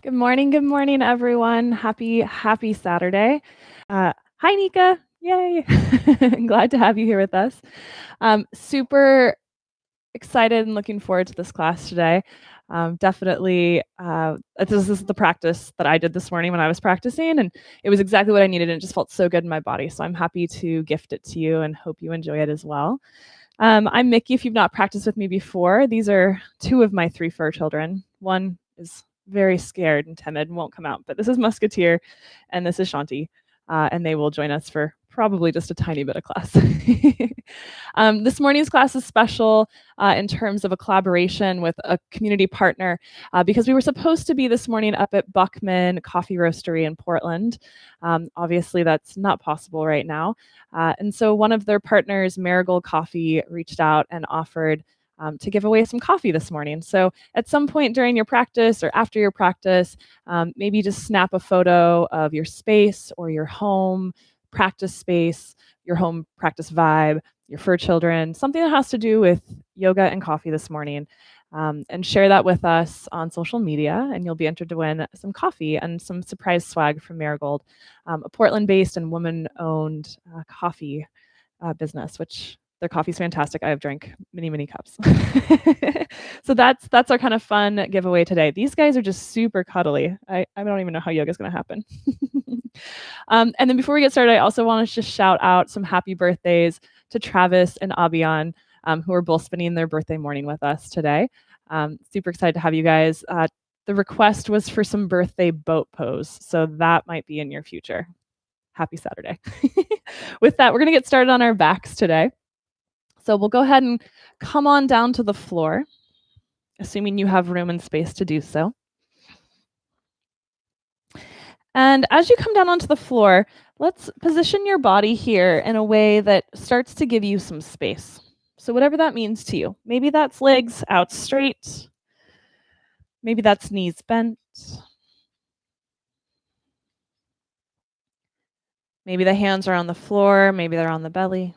Good morning, everyone. Happy Saturday. Hi, Nika. Yay. Glad to have you here with us. Super excited and looking forward to this class today. Definitely, this is the practice that I did this morning when I was practicing, and it was exactly what I needed, and it just felt so good in my body. So I'm happy to gift it to you and hope you enjoy it as well. I'm Mikki. If you've not practiced with me before, these are two of my three fur children. One is very scared and timid and won't come out, but this is Musketeer and this is Shanti, and they will join us for probably just a tiny bit of class. This morning's class is special in terms of a collaboration with a community partner because we were supposed to be this morning up at Buckman Coffee Roastery in Portland. Obviously, that's not possible right now. And so one of their partners, Marigold Coffee, reached out and offered to give away some coffee this morning. So at some point during your practice or after your practice, maybe just snap a photo of your space or your home practice space, your home practice vibe, your fur children, something that has to do with yoga and coffee this morning. And share that with us on social media, and you'll be entered to win some coffee and some surprise swag from Marigold, a Portland-based and woman-owned coffee business, which their coffee's fantastic. I have drank many cups. So that's our kind of fun giveaway today. These guys are just super cuddly. I don't even know how yoga is going to happen. And then before we get started, I also want to just shout out some happy birthdays to Travis and Abian, who are both spending their birthday morning with us today. Super excited to have you guys. The request was for some birthday boat pose, so that might be in your future. Happy Saturday. With that, we're going to get started on our backs today. So we'll go ahead and come on down to the floor, assuming you have room and space to do so. And as you come down onto the floor, let's position your body here in a way that starts to give you some space. So whatever that means to you. Maybe that's legs out straight. Maybe that's knees bent. Maybe the hands are on the floor. Maybe they're on the belly.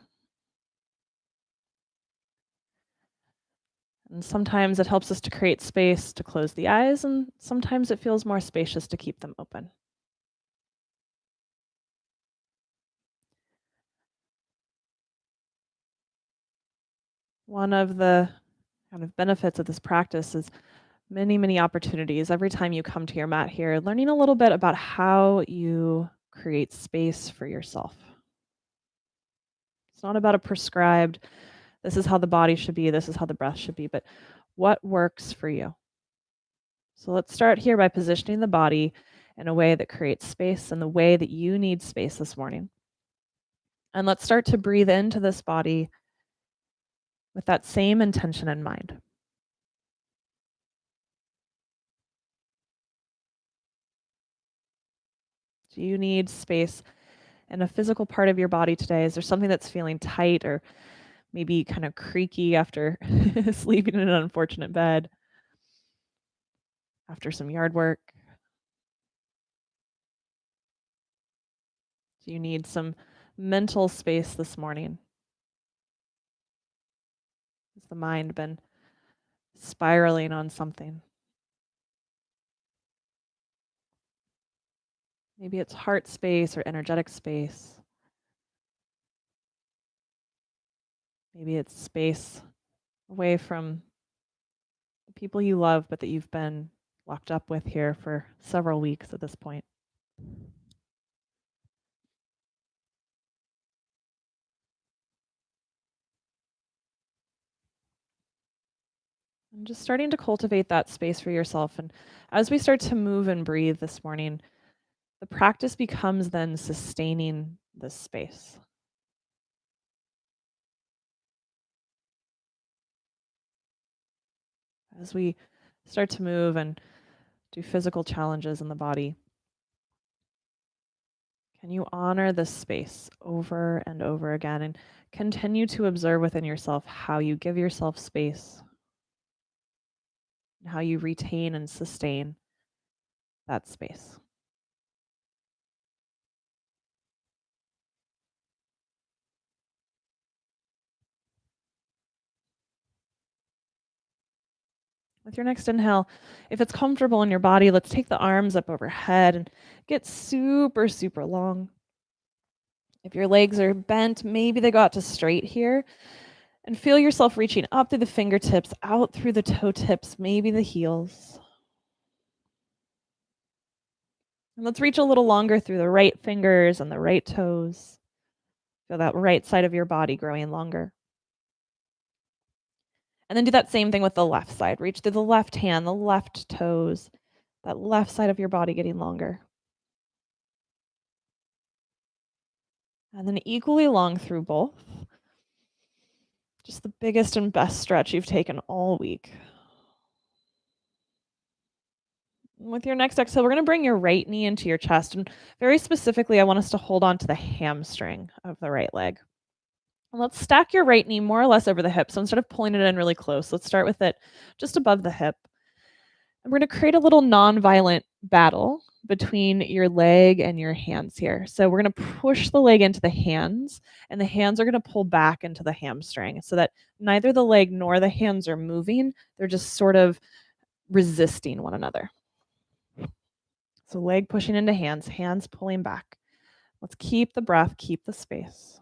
And sometimes it helps us to create space to close the eyes, and sometimes it feels more spacious to keep them open. One of the kind of benefits of this practice is many opportunities every time you come to your mat here, learning a little bit about how you create space for yourself. It's not about a prescribed, this is how the body should be, this is how the breath should be, but what works for you. So let's start here by positioning the body in a way that creates space in the way that you need space this morning. And let's start to breathe into this body with that same intention in mind. Do you need space in a physical part of your body today? Is there something that's feeling tight or maybe kind of creaky after sleeping in an unfortunate bed, after some yard work? Do you need some mental space this morning? Has the mind been spiraling on something? Maybe it's heart space or energetic space. Maybe it's space away from the people you love, but that you've been locked up with here for several weeks at this point. And just starting to cultivate that space for yourself. And as we start to move and breathe this morning, the practice becomes then sustaining this space. As we start to move and do physical challenges in the body, can you honor this space over and over again and continue to observe within yourself how you give yourself space and how you retain and sustain that space? With your next inhale, if it's comfortable in your body, let's take the arms up overhead and get super, super long. If your legs are bent, maybe they go out to straight here. And feel yourself reaching up through the fingertips, out through the toe tips, maybe the heels. And let's reach a little longer through the right fingers and the right toes. Feel that right side of your body growing longer. And then do that same thing with the left side. Reach through the left hand, the left toes, that left side of your body getting longer. And then equally long through both. Just the biggest and best stretch you've taken all week. With your next exhale, we're going to bring your right knee into your chest. And very specifically, I want us to hold on to the hamstring of the right leg. And let's stack your right knee more or less over the hip. So instead of pulling it in really close, let's start with it just above the hip. And we're going to create a little non-violent battle between your leg and your hands here. So we're going to push the leg into the hands, and the hands are going to pull back into the hamstring so that neither the leg nor the hands are moving. They're just sort of resisting one another. So leg pushing into hands, hands pulling back. Let's keep the breath, keep the space.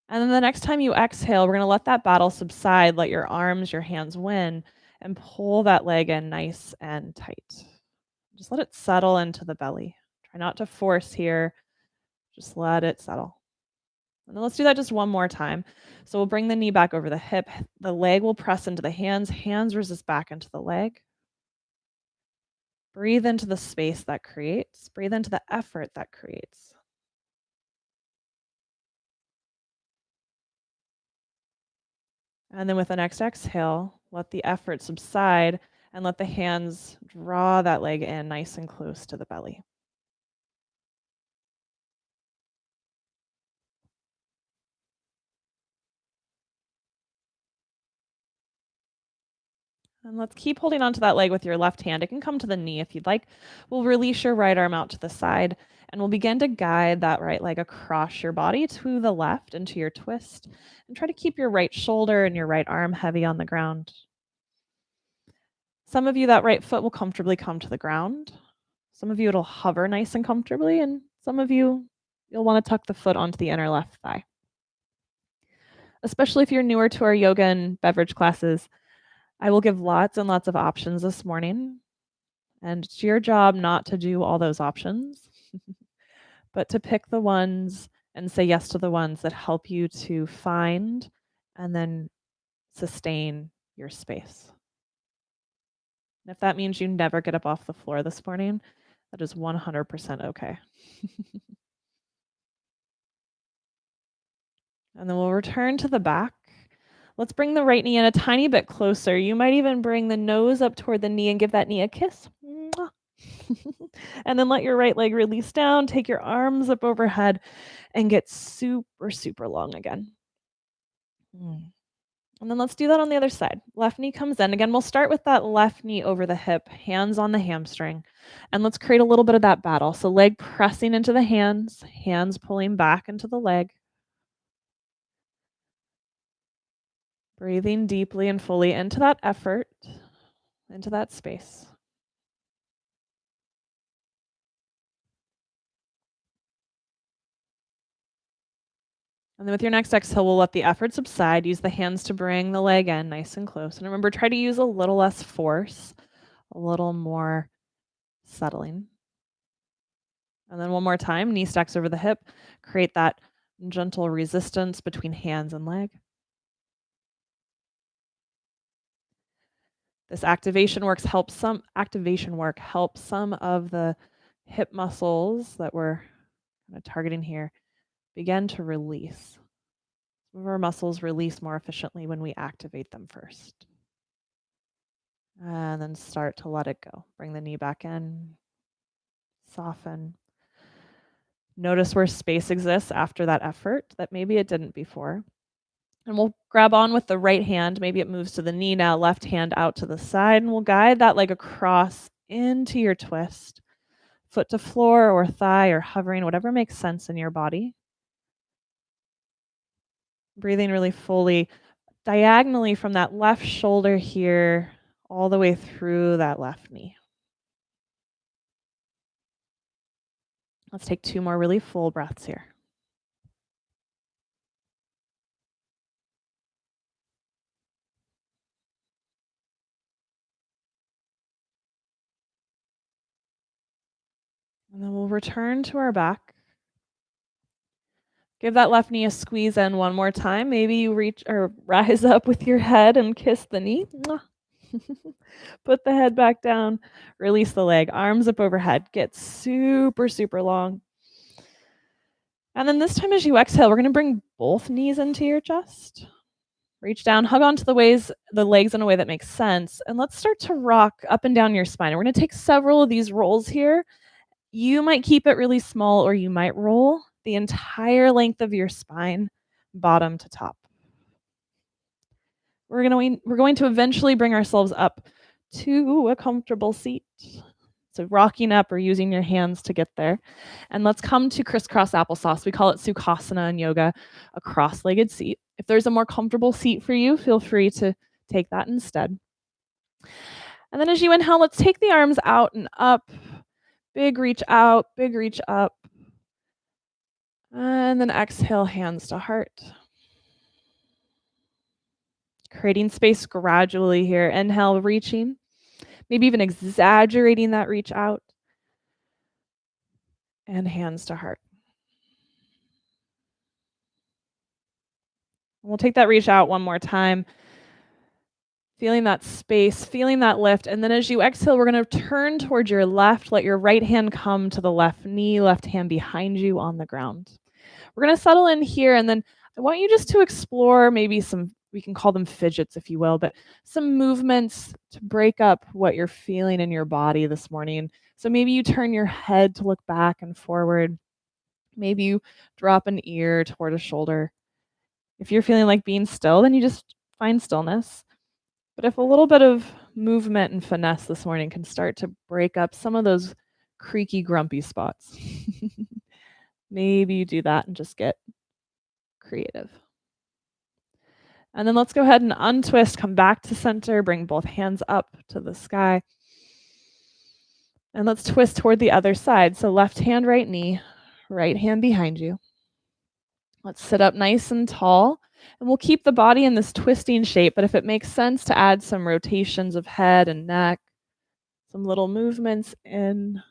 And then the next time you exhale, we're going to let that battle subside, let your arms, your hands win, and pull that leg in nice and tight. Just let it settle into the belly. Try not to force here. Just let it settle. And then let's do that just one more time. So we'll bring the knee back over the hip. The leg will press into the hands. Hands resist back into the leg. Breathe into the space that creates. Breathe into the effort that creates. And then with the next exhale, let the effort subside and let the hands draw that leg in nice and close to the belly. And let's keep holding onto that leg with your left hand. It can come to the knee if you'd like. We'll release your right arm out to the side, and we'll begin to guide that right leg across your body to the left into your twist. And try to keep your right shoulder and your right arm heavy on the ground. Some of you, that right foot will comfortably come to the ground. Some of you, it'll hover nice and comfortably, and some of you, you'll want to tuck the foot onto the inner left thigh. Especially if you're newer to our yoga and beverage classes, I will give lots and lots of options this morning, and it's your job not to do all those options, but to pick the ones and say yes to the ones that help you to find and then sustain your space. And if that means you never get up off the floor this morning, that is 100% okay. And then we'll return to the back. Let's bring the right knee in a tiny bit closer. You might even bring the nose up toward the knee and give that knee a kiss. And then let your right leg release down. Take your arms up overhead and get super, super long again. And then let's do that on the other side. Left knee comes in. Again, we'll start with that left knee over the hip, hands on the hamstring. And let's create a little bit of that battle. So leg pressing into the hands, hands pulling back into the leg. Breathing deeply and fully into that effort, into that space. And then with your next exhale, we'll let the effort subside. Use the hands to bring the leg in nice and close. And remember, try to use a little less force, a little more settling. And then one more time, knee stacks over the hip. Create that gentle resistance between hands and leg. This activation work helps some of the hip muscles that we're kind of targeting here begin to release. Some of our muscles release more efficiently when we activate them first. And then start to let it go. Bring the knee back in. Soften. Notice where space exists after that effort that maybe it didn't before. And we'll grab on with the right hand. Maybe it moves to the knee now. Left hand out to the side. And we'll guide that leg across into your twist. Foot to floor or thigh or hovering, whatever makes sense in your body. Breathing really fully. diagonally from that left shoulder here all the way through that left knee. Let's take 2 more really full breaths here. And then we'll return to our back. Give that left knee a squeeze in one more time. Maybe you reach or rise up with your head and kiss the knee. Put the head back down. Release the leg. Arms up overhead. Get super, super long. And then this time as you exhale, we're going to bring both knees into your chest. Reach down, hug onto the legs in a way that makes sense. And let's start to rock up and down your spine. And we're going to take several of these rolls here. You might keep it really small or you might roll the entire length of your spine, bottom to top. We're going to eventually bring ourselves up to a comfortable seat. So rocking up or using your hands to get there. And let's come to crisscross applesauce. We call it Sukhasana in yoga, a cross-legged seat. If there's a more comfortable seat for you, feel free to take that instead. And then as you inhale, let's take the arms out and up. Big reach out, big reach up. And then exhale, hands to heart. Creating space gradually here. Inhale, reaching. Maybe even exaggerating that reach out. And hands to heart. We'll take that reach out one more time. Feeling that space, feeling that lift. And then as you exhale, we're going to turn towards your left. Let your right hand come to the left knee, left hand behind you on the ground. We're going to settle in here. And then I want you just to explore maybe some, we can call them fidgets, if you will, but some movements to break up what you're feeling in your body this morning. So maybe you turn your head to look back and forward. Maybe you drop an ear toward a shoulder. If you're feeling like being still, then you just find stillness. But if a little bit of movement and finesse this morning can start to break up some of those creaky, grumpy spots, maybe you do that and just get creative. And then let's go ahead and untwist, come back to center, bring both hands up to the sky. And let's twist toward the other side. So left hand, right knee, right hand behind you. Let's sit up nice and tall. And we'll keep the body in this twisting shape, but if it makes sense to add some rotations of head and neck, some little movements in,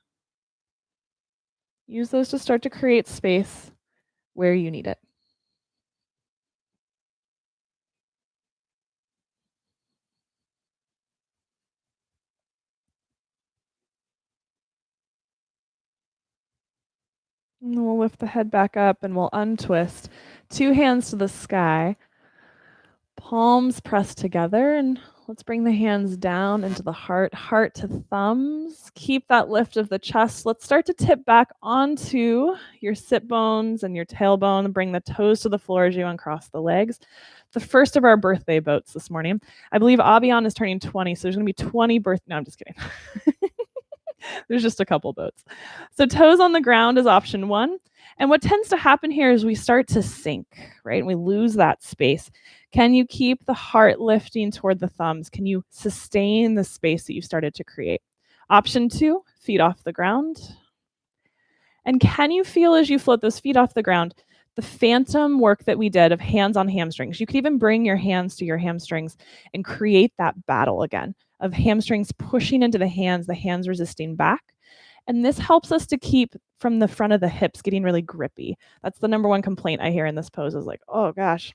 use those to start to create space where you need it. And then we'll lift the head back up and we'll untwist. 2 hands to the sky. Palms pressed together, and let's bring the hands down into the heart, heart to thumbs. Keep that lift of the chest. Let's start to tip back onto your sit bones and your tailbone. Bring the toes to the floor as you uncross the legs. The first of our birthday boats this morning. I believe Abian is turning 20, so there's going to be 20 No, I'm just kidding. There's just a couple boats. So toes on the ground is option 1. And what tends to happen here is we start to sink, right? And we lose that space. Can you keep the heart lifting toward the thumbs? Can you sustain the space that you started to create? Option 2, feet off the ground. And can you feel as you float those feet off the ground, the phantom work that we did of hands on hamstrings? You could even bring your hands to your hamstrings and create that battle again of hamstrings pushing into the hands resisting back. And this helps us to keep from the front of the hips getting really grippy. That's the number one complaint I hear in this pose is like, oh gosh,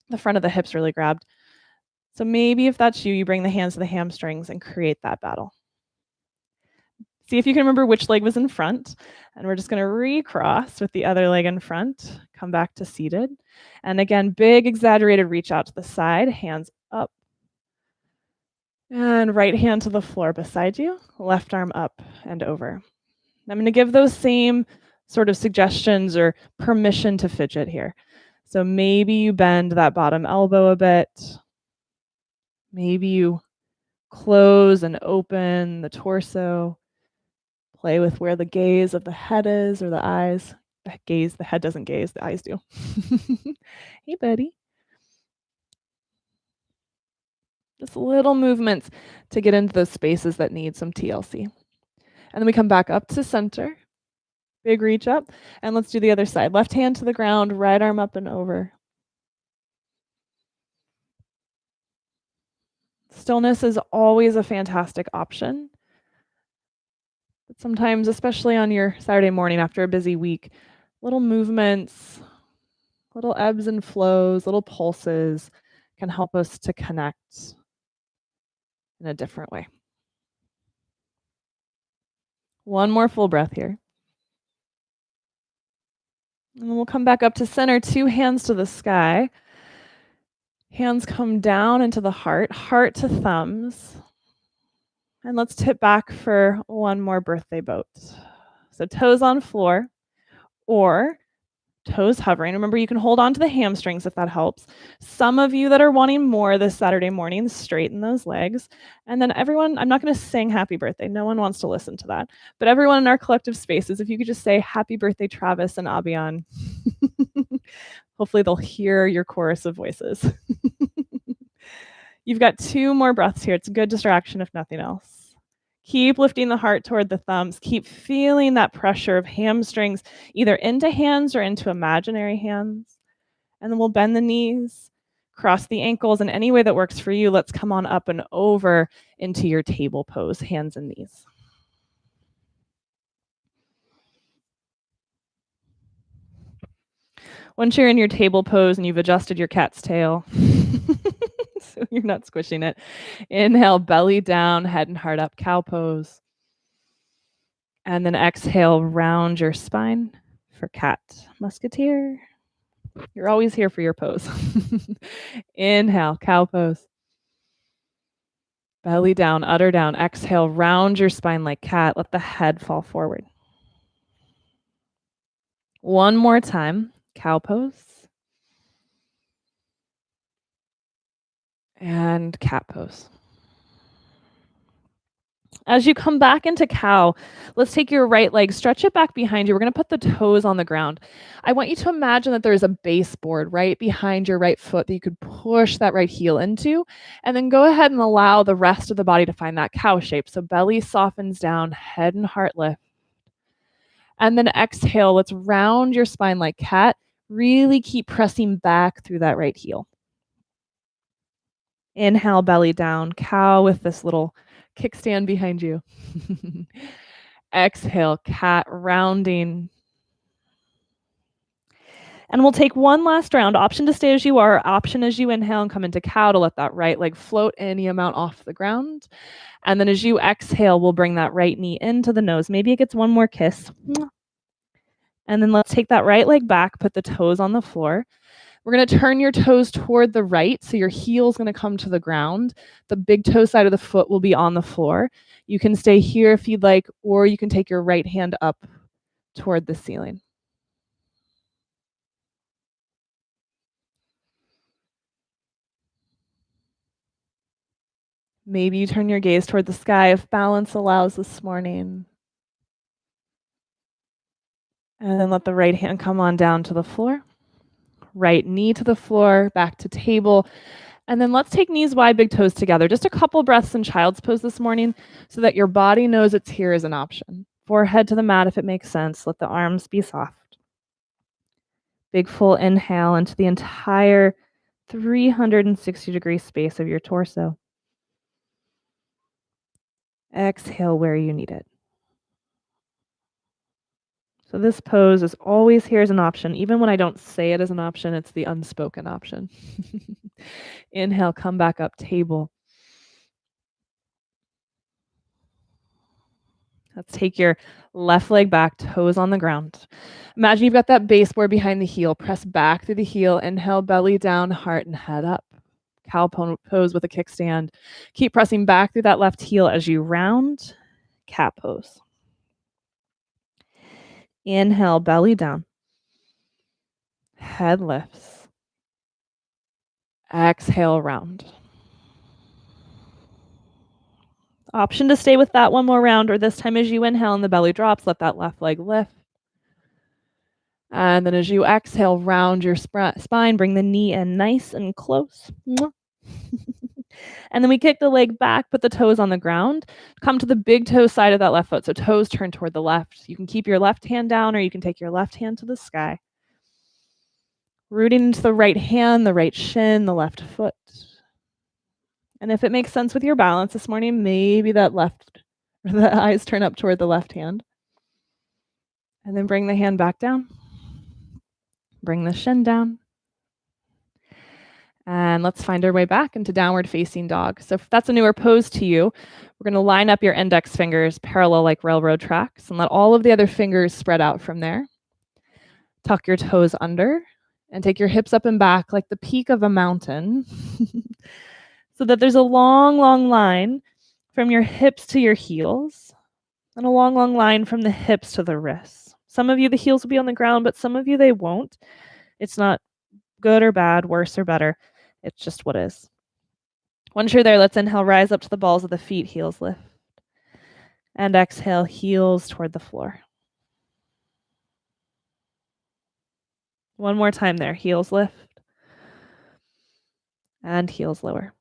the front of the hips really grabbed. So maybe if that's you, you bring the hands to the hamstrings and create that battle. See if you can remember which leg was in front. And we're just going to recross with the other leg in front. Come back to seated. And again, big exaggerated reach out to the side, hands up. And right hand to the floor beside you, left arm up and over. I'm going to give those same sort of suggestions or permission to fidget here. So maybe you bend that bottom elbow a bit. Maybe you close and open the torso. Play with where the gaze of the head is or the eyes. The head doesn't gaze, the eyes do. Hey, buddy. Just little movements to get into those spaces that need some TLC. And then we come back up to center. Big reach up. And let's do the other side. Left hand to the ground, right arm up and over. Stillness is always a fantastic option. But sometimes, especially on your Saturday morning after a busy week, little movements, little ebbs and flows, little pulses can help us to connect in a different way. One more full breath here. And then we'll come back up to center, 2 hands to the sky. Hands come down into the heart, heart to thumbs. And let's tip back for one more birthday boat. So toes on floor or toes hovering. Remember, you can hold on to the hamstrings if that helps. Some of you that are wanting more this Saturday morning, straighten those legs. And then everyone, I'm not going to sing happy birthday. No one wants to listen to that. But everyone in our collective spaces, if you could just say happy birthday, Travis and Abian. Hopefully they'll hear your chorus of voices. You've got 2 more breaths here. It's a good distraction if nothing else. Keep lifting the heart toward the thumbs. Keep feeling that pressure of hamstrings, either into hands or into imaginary hands. And then we'll bend the knees, cross the ankles in any way that works for you. Let's come on up and over into your table pose, hands and knees. Once you're in your table pose and you've adjusted your cat's tail, so you're not squishing it, inhale, belly down, head and heart up, cow pose. And then exhale, round your spine for cat, musketeer. You're always here for your pose. Inhale, cow pose. Belly down, udder down. Exhale, round your spine like cat. Let the head fall forward. One more time, cow pose. And cat pose. As you come back into cow, let's take your right leg, stretch it back behind you. We're going to put the toes on the ground. I want you to imagine that there's a baseboard right behind your right foot that you could push that right heel into, and then go ahead and allow the rest of the body to find that cow shape. So belly softens down, head and heart lift. And then exhale, let's round your spine like cat. Really keep pressing back through that right heel. Inhale, belly down, cow with this little kickstand behind you. Exhale, cat, rounding. And we'll take one last round. Option to stay as you are, option as you inhale and come into cow to let that right leg float any amount off the ground. And then as you exhale, we'll bring that right knee into the nose. Maybe it gets one more kiss. And then let's take that right leg back, put the toes on the floor. We're going to turn your toes toward the right, so your heel's going to come to the ground. The big toe side of the foot will be on the floor. You can stay here if you'd like, or you can take your right hand up toward the ceiling. Maybe you turn your gaze toward the sky if balance allows this morning. And then let the right hand come on down to the floor. Right knee to the floor, back to table. And then let's take knees wide, big toes together. Just a couple breaths in child's pose this morning so that your body knows it's here as an option. Forehead to the mat if it makes sense. Let the arms be soft. Big full inhale into the entire 360-degree space of your torso. Exhale where you need it. So this pose is always here as an option. Even when I don't say it as an option, it's the unspoken option. Inhale, come back up, table. Let's take your left leg back, toes on the ground. Imagine you've got that baseboard behind the heel. Press back through the heel. Inhale, belly down, heart and head up. Cow pose with a kickstand. Keep pressing back through that left heel as you round. Cat pose. Inhale, belly down. Head lifts. Exhale, round. Option to stay with that one more round, or this time as you inhale and the belly drops, let that left leg lift. And then as you exhale, round your spine, bring the knee in nice and close. And then we kick the leg back, put the toes on the ground, come to the big toe side of that left foot. So toes turn toward the left. You can keep your left hand down or you can take your left hand to the sky. Rooting into the right hand, the right shin, the left foot. And if it makes sense with your balance this morning, maybe the eyes turn up toward the left hand. And then bring the hand back down. Bring the shin down. And let's find our way back into downward facing dog. So if that's a newer pose to you, we're going to line up your index fingers parallel like railroad tracks and let all of the other fingers spread out from there. Tuck your toes under and take your hips up and back like the peak of a mountain so that there's a long, long line from your hips to your heels and a long, long line from the hips to the wrists. Some of you, the heels will be on the ground, but some of you, they won't. It's not good or bad, worse or better. It's just what is. Once you're there, let's inhale, rise up to the balls of the feet, heels lift. And exhale, heels toward the floor. One more time there, heels lift. And heels lower.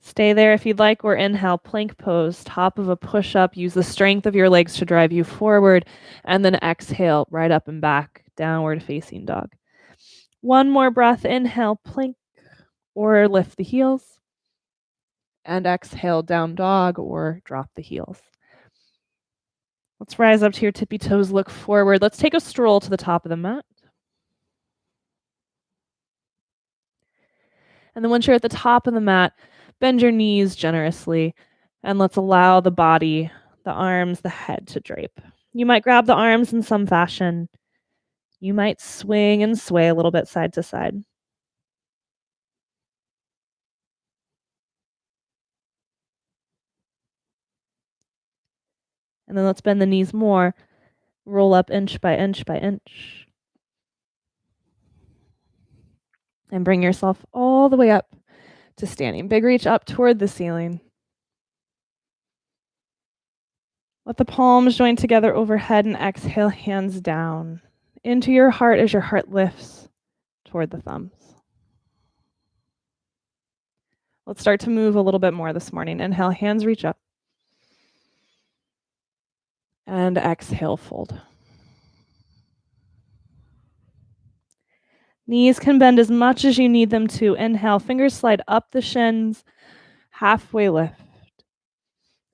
Stay there if you'd like, or inhale, plank pose, top of a push-up. Use the strength of your legs to drive you forward. And then exhale, right up and back, downward facing dog. One more breath, inhale, plank, or lift the heels. And exhale, down dog, or drop the heels. Let's rise up to your tippy toes, look forward. Let's take a stroll to the top of the mat. And then once you're at the top of the mat, bend your knees generously, and let's allow the body, the arms, the head to drape. You might grab the arms in some fashion. You might swing and sway a little bit side to side. And then let's bend the knees more. Roll up inch by inch by inch. And bring yourself all the way up to standing. Big reach up toward the ceiling. Let the palms join together overhead and exhale, hands down into your heart as your heart lifts toward the thumbs. Let's start to move a little bit more this morning. Inhale, hands reach up. And exhale, fold. Knees can bend as much as you need them to. Inhale, fingers slide up the shins, halfway lift.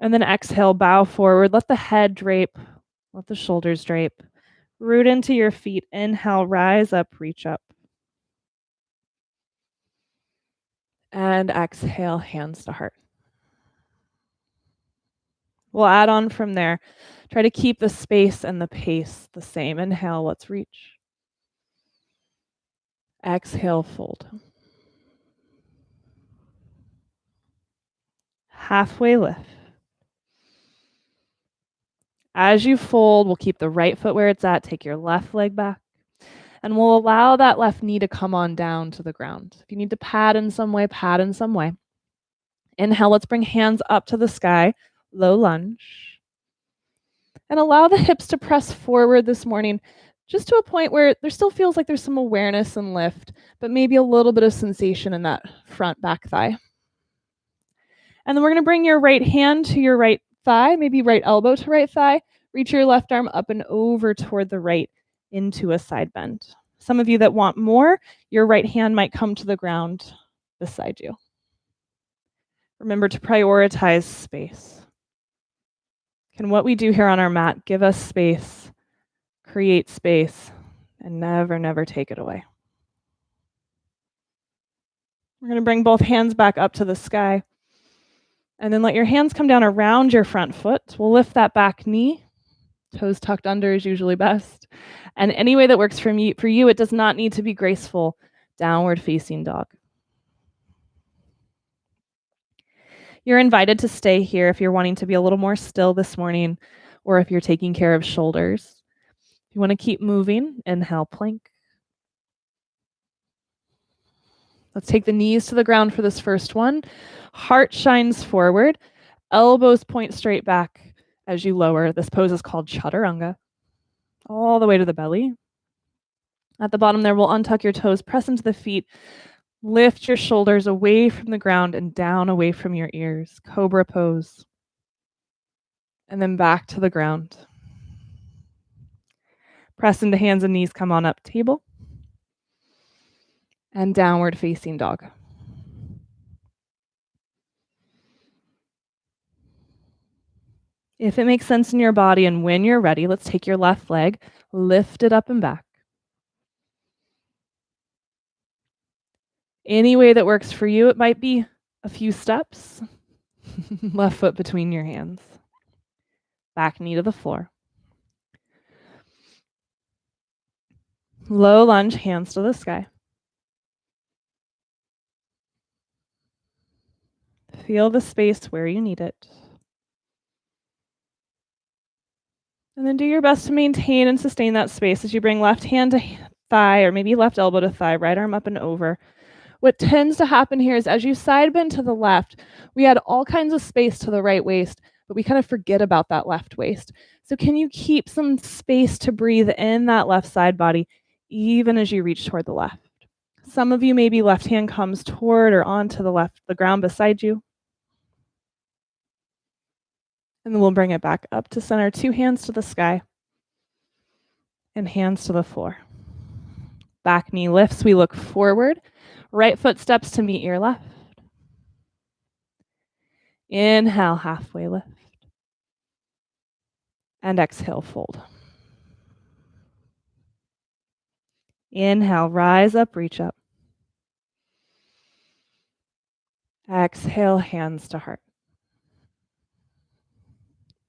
And then exhale, bow forward. Let the head drape. Let the shoulders drape. Root into your feet. Inhale, rise up, reach up. And exhale, hands to heart. We'll add on from there. Try to keep the space and the pace the same. Inhale, let's reach. Exhale, fold. Halfway lift. As you fold, we'll keep the right foot where it's at. Take your left leg back. And we'll allow that left knee to come on down to the ground. If you need to pad in some way, pad in some way. Inhale, let's bring hands up to the sky. Low lunge. And allow the hips to press forward this morning, just to a point where there still feels like there's some awareness and lift, but maybe a little bit of sensation in that front back thigh. And then we're going to bring your right hand to your right thigh, maybe right elbow to right thigh. Reach your left arm up and over toward the right into a side bend. Some of you that want more, your right hand might come to the ground beside you. Remember to prioritize space. Can what we do here on our mat give us space, create space, and never, never take it away? We're going to bring both hands back up to the sky. And then let your hands come down around your front foot. We'll lift that back knee. Toes tucked under is usually best. And any way that works for you, it does not need to be graceful. Downward facing dog. You're invited to stay here if you're wanting to be a little more still this morning, or if you're taking care of shoulders. If you want to keep moving, inhale, plank. Let's take the knees to the ground for this first one. Heart shines forward. Elbows point straight back as you lower. This pose is called Chaturanga. All the way to the belly. At the bottom there, we'll untuck your toes, press into the feet. Lift your shoulders away from the ground and down away from your ears. Cobra pose. And then back to the ground. Press into hands and knees, come on up, table. And downward facing dog. If it makes sense in your body and when you're ready, let's take your left leg, lift it up and back. Any way that works for you, it might be a few steps. Left foot between your hands. Back knee to the floor. Low lunge, hands to the sky. Feel the space where you need it. And then do your best to maintain and sustain that space as you bring left hand to thigh, or maybe left elbow to thigh, right arm up and over. What tends to happen here is as you side bend to the left, we add all kinds of space to the right waist, but we kind of forget about that left waist. So can you keep some space to breathe in that left side body, even as you reach toward the left? Some of you, maybe left hand comes toward or onto the ground beside you. And then we'll bring it back up to center, 2 hands to the sky and hands to the floor. Back knee lifts, we look forward. Right foot steps to meet your left. Inhale, halfway lift. And exhale, fold. Inhale, rise up, reach up. Exhale, hands to heart.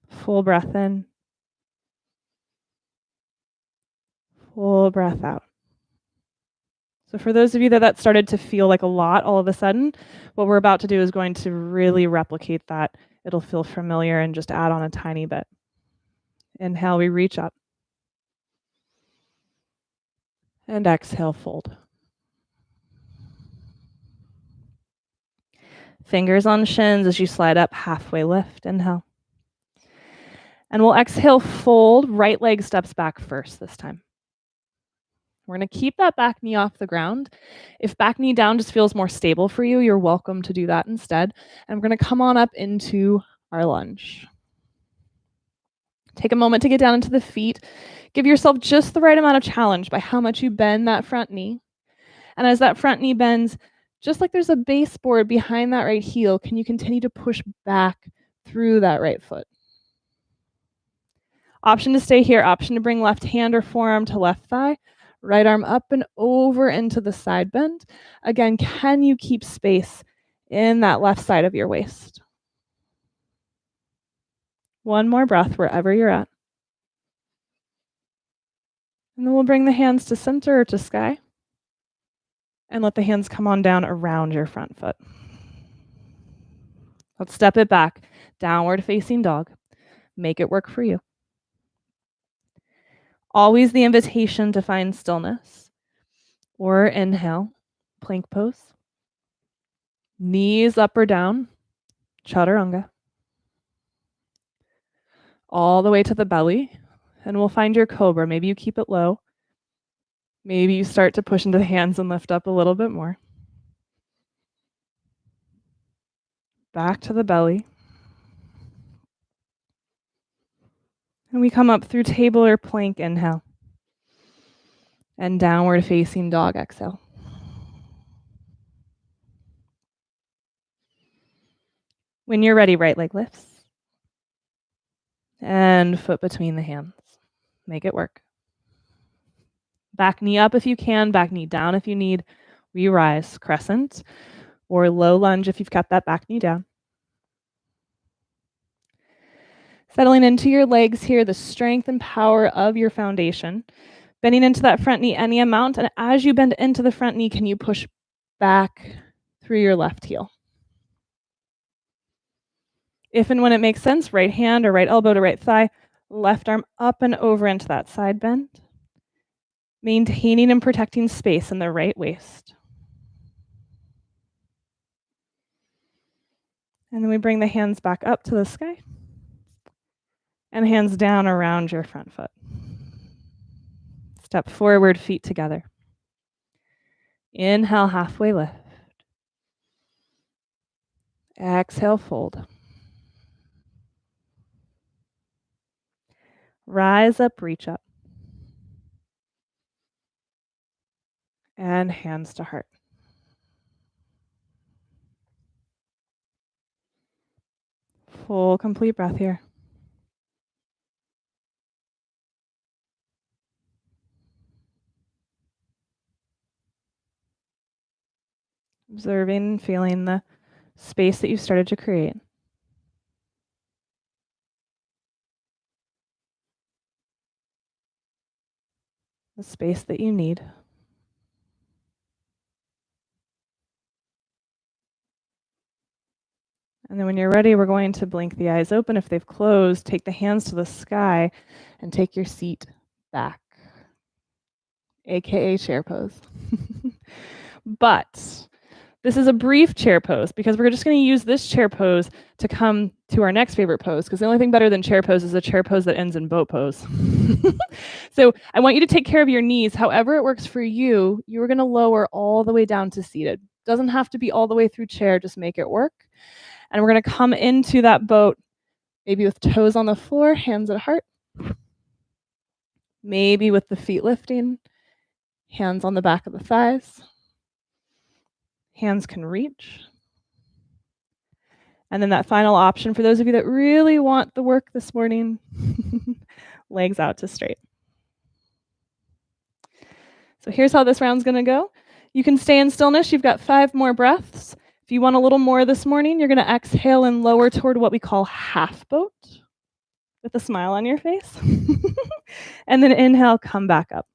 Full breath in. Full breath out. So for those of you that started to feel like a lot all of a sudden, what we're about to do is going to really replicate that. It'll feel familiar and just add on a tiny bit. Inhale, we reach up. And exhale, fold. Fingers on shins as you slide up, halfway lift. Inhale. And we'll exhale, fold. Right leg steps back first this time. We're going to keep that back knee off the ground. If back knee down just feels more stable for you, you're welcome to do that instead. And we're going to come on up into our lunge. Take a moment to get down into the feet. Give yourself just the right amount of challenge by how much you bend that front knee. And as that front knee bends, just like there's a baseboard behind that right heel, can you continue to push back through that right foot? Option to stay here, option to bring left hand or forearm to left thigh, right arm up and over into the side bend. Again, can you keep space in that left side of your waist? One more breath wherever you're at. And then we'll bring the hands to center or to sky. And let the hands come on down around your front foot. Let's step it back. Downward facing dog. Make it work for you. Always the invitation to find stillness. Or inhale, plank pose. Knees up or down, chaturanga. All the way to the belly. And we'll find your cobra. Maybe you keep it low. Maybe you start to push into the hands and lift up a little bit more. Back to the belly. And we come up through table or plank, inhale. And downward facing dog, exhale. When you're ready, right leg lifts. And foot between the hands. Make it work. Back knee up if you can, back knee down if you need. We rise, crescent, or low lunge if you've kept that back knee down. Settling into your legs here, the strength and power of your foundation. Bending into that front knee any amount, and as you bend into the front knee, can you push back through your left heel? If and when it makes sense, right hand or right elbow to right thigh, left arm up and over into that side bend. Maintaining and protecting space in the right waist. And then we bring the hands back up to the sky. And hands down around your front foot. Step forward, feet together. Inhale, halfway lift. Exhale, fold. Rise up, reach up. And hands to heart. Full, complete breath here. Observing and feeling the space that you've started to create. The space that you need. And then when you're ready, we're going to blink the eyes open. If they've closed, take the hands to the sky and take your seat back, aka chair pose. But this is a brief chair pose because we're just going to use this chair pose to come to our next favorite pose, because the only thing better than chair pose is a chair pose that ends in boat pose. So I want you to take care of your knees. However it works for you, you're going to lower all the way down to seated. Doesn't have to be all the way through chair, just make it work. And we're going to come into that boat, maybe with toes on the floor, hands at heart. Maybe with the feet lifting, hands on the back of the thighs. Hands can reach. And then that final option for those of you that really want the work this morning, legs out to straight. So here's how this round's going to go. You can stay in stillness. You've got 5 more breaths. If you want a little more this morning, you're going to exhale and lower toward what we call half boat with a smile on your face. And then inhale, come back up.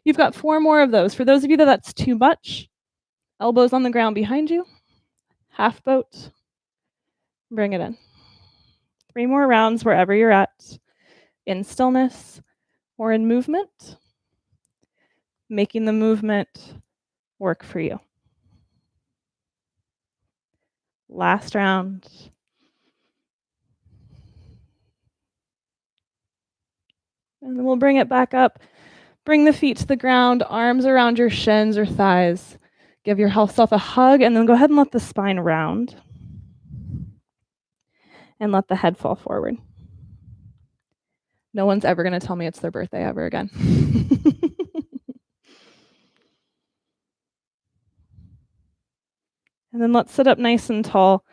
You've got 4 more of those. For those of you that's too much, elbows on the ground behind you, half boat, bring it in. 3 more rounds wherever you're at, in stillness or in movement, making the movement work for you. Last round. And then we'll bring it back up. Bring the feet to the ground, arms around your shins or thighs. Give yourself a hug, and then go ahead and let the spine round. And let the head fall forward. No one's ever going to tell me it's their birthday ever again. And then let's sit up nice and tall.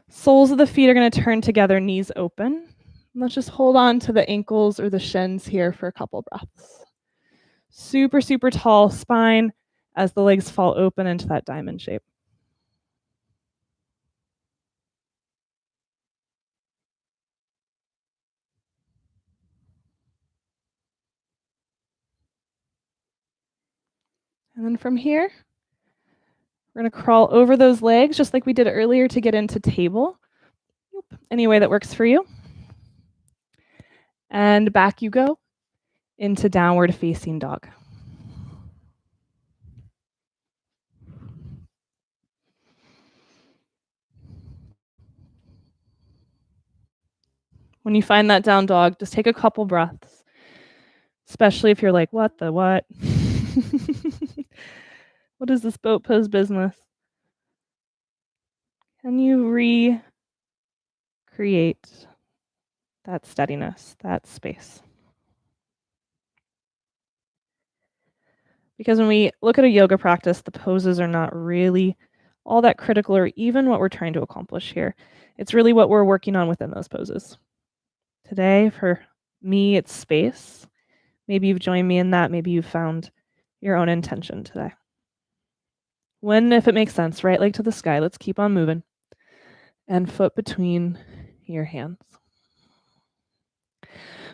Soles of the feet are going to turn together, knees open. Let's just hold on to the ankles or the shins here for a couple breaths. Super, super tall spine as the legs fall open into that diamond shape. And then from here, we're going to crawl over those legs just like we did earlier to get into table. Any way that works for you. And back you go into downward facing dog. When you find that down dog, just take a couple breaths, especially if you're like, what the what? What is this boat pose business? Can you recreate that steadiness, that space? Because when we look at a yoga practice, the poses are not really all that critical or even what we're trying to accomplish here. It's really what we're working on within those poses. Today, for me, it's space. Maybe you've joined me in that. Maybe you've found your own intention today. When, if it makes sense, right leg to the sky. Let's keep on moving. And foot between your hands.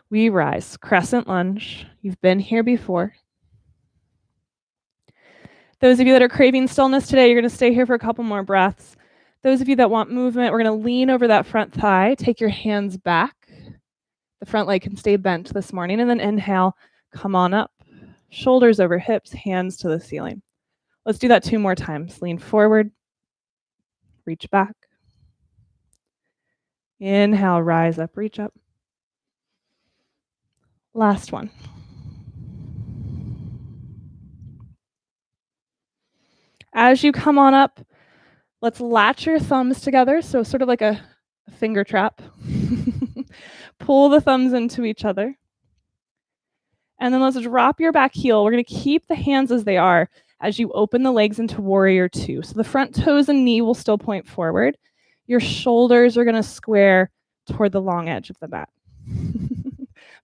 We rise. Crescent lunge. You've been here before. Those of you that are craving stillness today, you're going to stay here for a couple more breaths. Those of you that want movement, we're going to lean over that front thigh. Take your hands back. The front leg can stay bent this morning. And then inhale, come on up. Shoulders over hips, hands to the ceiling. Let's do that 2 more times. Lean forward, reach back. Inhale, rise up, reach up. Last one. As you come on up, Let's latch your thumbs together, so sort of like a finger trap. Pull the thumbs into each other. And then let's drop your back heel. We're going to keep the hands as they are as you open the legs into warrior two. So the front toes and knee will still point forward. Your shoulders are going to square toward the long edge of the mat.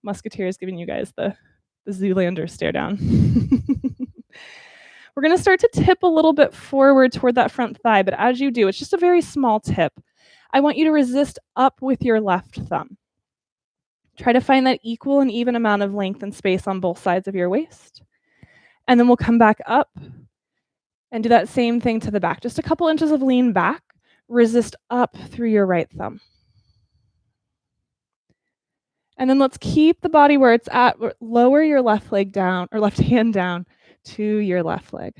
Musketeer is giving you guys the Zoolander stare down. We're going to start to tip a little bit forward toward that front thigh, but as you do, it's just a very small tip. I want you to resist up with your left thumb. Try to find that equal and even amount of length and space on both sides of your waist. And then we'll come back up and do that same thing to the back. Just a couple inches of lean back. Resist up through your right thumb. And then let's keep the body where it's at. Lower your left leg down, or left hand down to your left leg.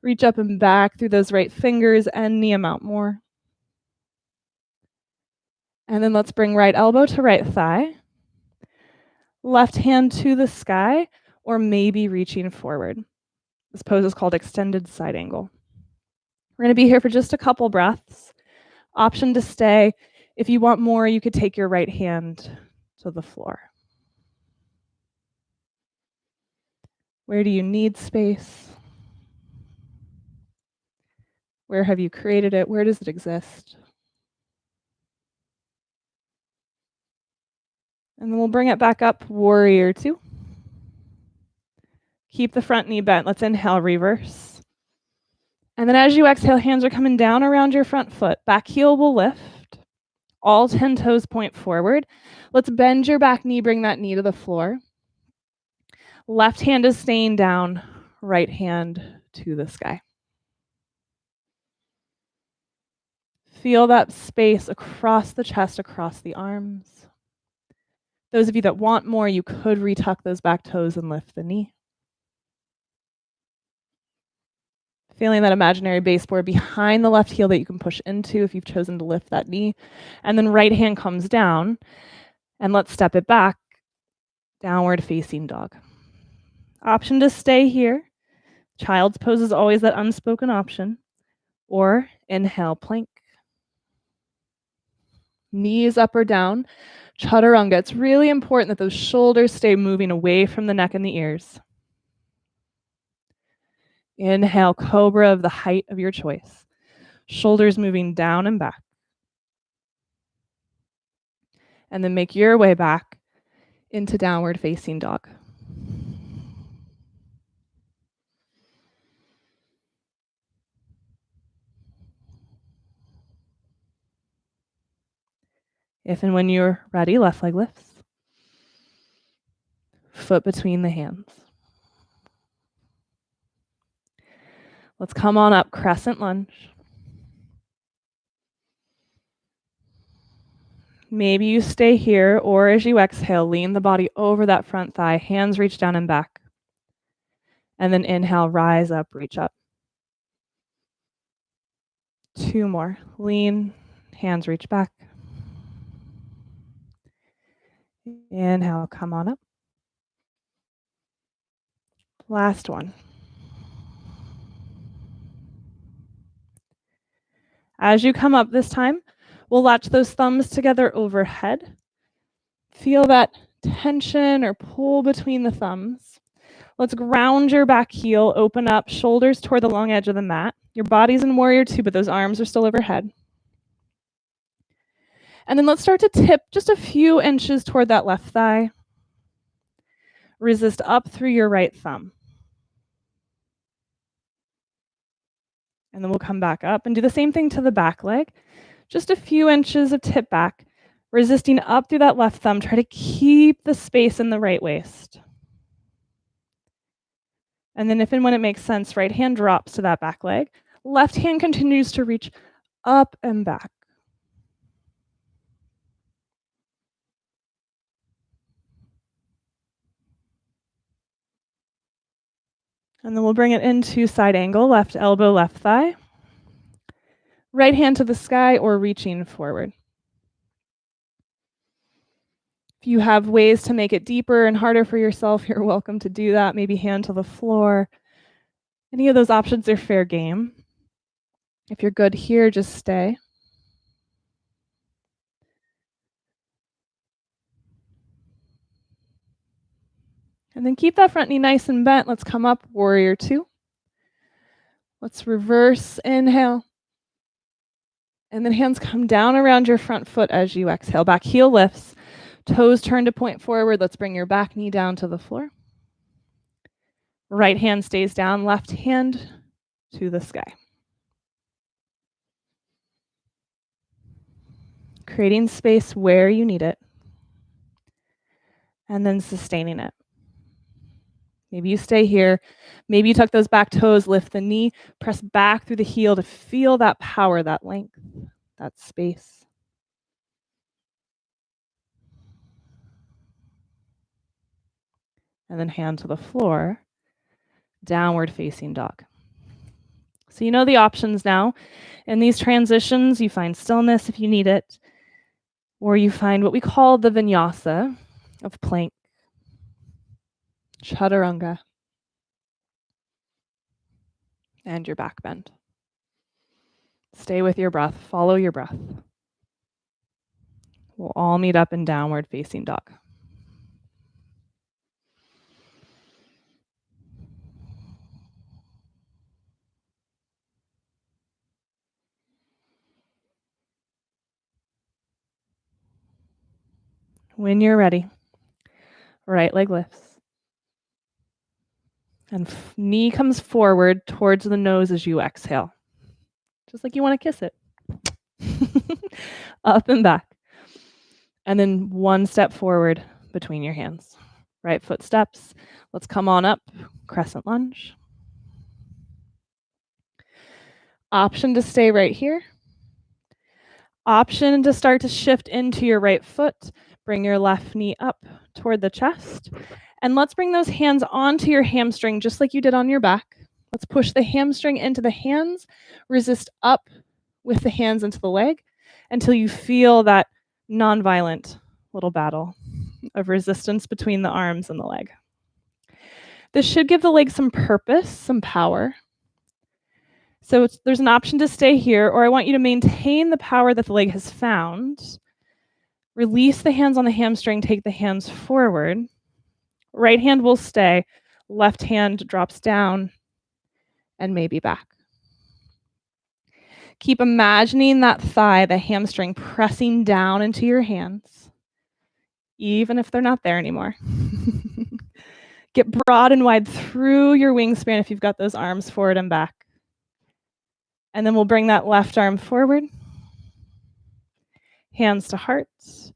Reach up and back through those right fingers, any amount more. And then let's bring right elbow to right thigh. Left hand to the sky, or maybe reaching forward. This pose is called extended side angle. We're going to be here for just a couple breaths. Option to stay. If you want more, you could take your right hand to the floor. Where do you need space? Where have you created it? Where does it exist? And then we'll bring it back up, warrior two. Keep the front knee bent. Let's inhale, reverse. And then as you exhale, hands are coming down around your front foot. Back heel will lift. All 10 toes point forward. Let's bend your back knee, bring that knee to the floor. Left hand is staying down, right hand to the sky. Feel that space across the chest, across the arms. Those of you that want more, you could retuck those back toes and lift the knee. Feeling that imaginary baseboard behind the left heel that you can push into if you've chosen to lift that knee. And then right hand comes down, and let's step it back, downward facing dog. Option to stay here. Child's pose is always that unspoken option. Or inhale, plank. Knees up or down. Chaturanga. It's really important that those shoulders stay moving away from the neck and the ears. Inhale, cobra of the height of your choice. Shoulders moving down and back. And then make your way back into downward facing dog. If and when you're ready, left leg lifts. Foot between the hands. Let's come on up, crescent lunge. Maybe you stay here, or as you exhale, lean the body over that front thigh, hands reach down and back. And then inhale, rise up, reach up. 2 more. Lean, hands reach back. Inhale, come on up. Last one. As you come up this time, we'll latch those thumbs together overhead. Feel that tension or pull between the thumbs. Let's ground your back heel, open up, shoulders toward the long edge of the mat. Your body's in warrior two, but those arms are still overhead. And then let's start to tip just a few inches toward that left thigh. Resist up through your right thumb. And then we'll come back up and do the same thing to the back leg. Just a few inches of tip back, resisting up through that left thumb. Try to keep the space in the right waist. And then if and when it makes sense, right hand drops to that back leg. Left hand continues to reach up and back. And then we'll bring it into side angle, left elbow, left thigh. Right hand to the sky or reaching forward. If you have ways to make it deeper and harder for yourself, you're welcome to do that. Maybe hand to the floor. Any of those options are fair game. If you're good here, just stay. And then keep that front knee nice and bent. Let's come up, warrior two. Let's reverse inhale. And then hands come down around your front foot as you exhale. Back heel lifts, toes turn to point forward. Let's bring your back knee down to the floor. Right hand stays down, left hand to the sky. Creating space where you need it. And then sustaining it. Maybe you stay here. Maybe you tuck those back toes, lift the knee, press back through the heel to feel that power, that length, that space. And then hand to the floor, downward facing dog. So you know the options now. In these transitions, you find stillness if you need it, or you find what we call the vinyasa of plank, chaturanga, and your back bend. Stay with your breath, follow your breath. We'll all meet up in downward facing dog. When you're ready, right leg lifts. And knee comes forward towards the nose as you exhale. Just like you want to kiss it. Up and back. And then one step forward between your hands. Right foot steps. Let's come on up. Crescent lunge. Option to stay right here. Option to start to shift into your right foot. Bring your left knee up toward the chest. And let's bring those hands onto your hamstring just like you did on your back. Let's push the hamstring into the hands. Resist up with the hands into the leg until you feel that non-violent little battle of resistance between the arms and the leg. This should give the leg some purpose, some power. So there's an option to stay here, or I want you to maintain the power that the leg has found. Release the hands on the hamstring, take the hands forward. Right hand will stay, left hand drops down, and maybe back. Keep imagining that thigh, the hamstring, pressing down into your hands, even if they're not there anymore. Get broad and wide through your wingspan if you've got those arms forward and back. And then we'll bring that left arm forward. Hands to hearts.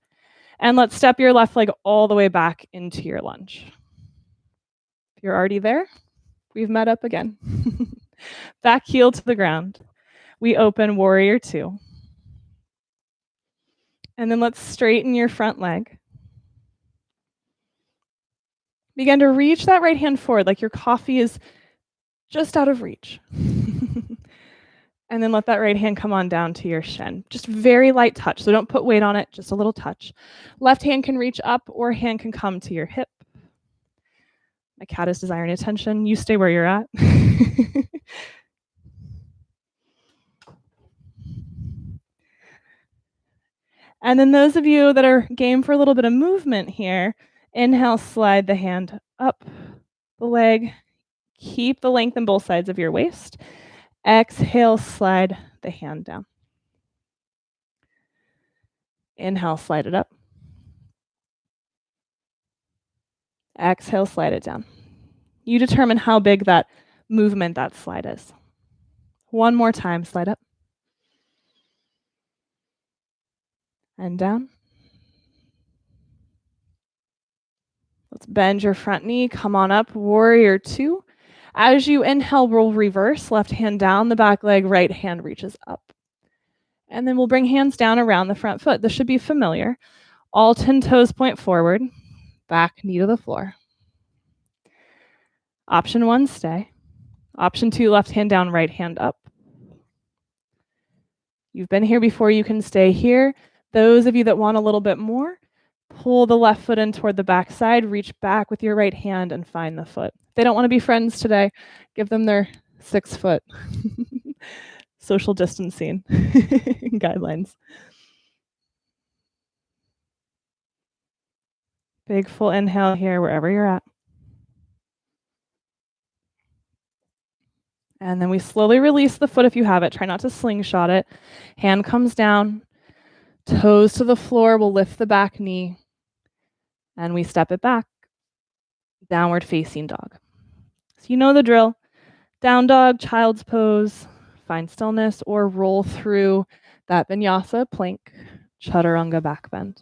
And let's step your left leg all the way back into your lunge. If you're already there, we've met up again. Back heel to the ground. We open warrior two. And then let's straighten your front leg. Begin to reach that right hand forward like your coffee is just out of reach. And then let that right hand come on down to your shin. Just very light touch. So don't put weight on it, just a little touch. Left hand can reach up or hand can come to your hip. My cat is desiring attention. You stay where you're at. And then those of you that are game for a little bit of movement here, inhale, slide the hand up the leg. Keep the length in both sides of your waist. Exhale, slide the hand down. Inhale, slide it up. Exhale, slide it down. You determine how big that movement, that slide is. One more time, slide up. And down. Let's bend your front knee, come on up, warrior two. As you inhale, we'll reverse, left hand down the back leg, right hand reaches up. And then we'll bring hands down around the front foot. This should be familiar. All 10 toes point forward, back knee to the floor. Option one, stay. Option two, left hand down, right hand up. You've been here before, you can stay here. Those of you that want a little bit more, pull the left foot in toward the back side, reach back with your right hand and find the foot. If they don't want to be friends today, give them their 6 foot. social distancing guidelines. Big full inhale here, wherever you're at. And then we slowly release the foot if you have it. Try not to slingshot it. Hand comes down, toes to the floor. We'll lift the back knee, and we step it back. Downward facing dog. So you know the drill. Down dog, child's pose, find stillness, or roll through that vinyasa, plank, chaturanga back bend.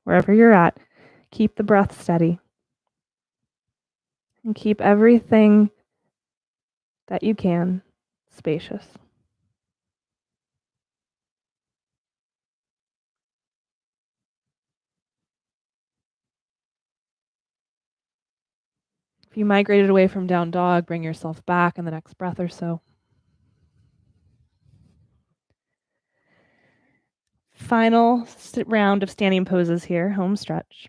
Wherever you're at, keep the breath steady. And keep everything that you can spacious. If you migrated away from down dog, bring yourself back in the next breath or so. Final round of standing poses here, home stretch.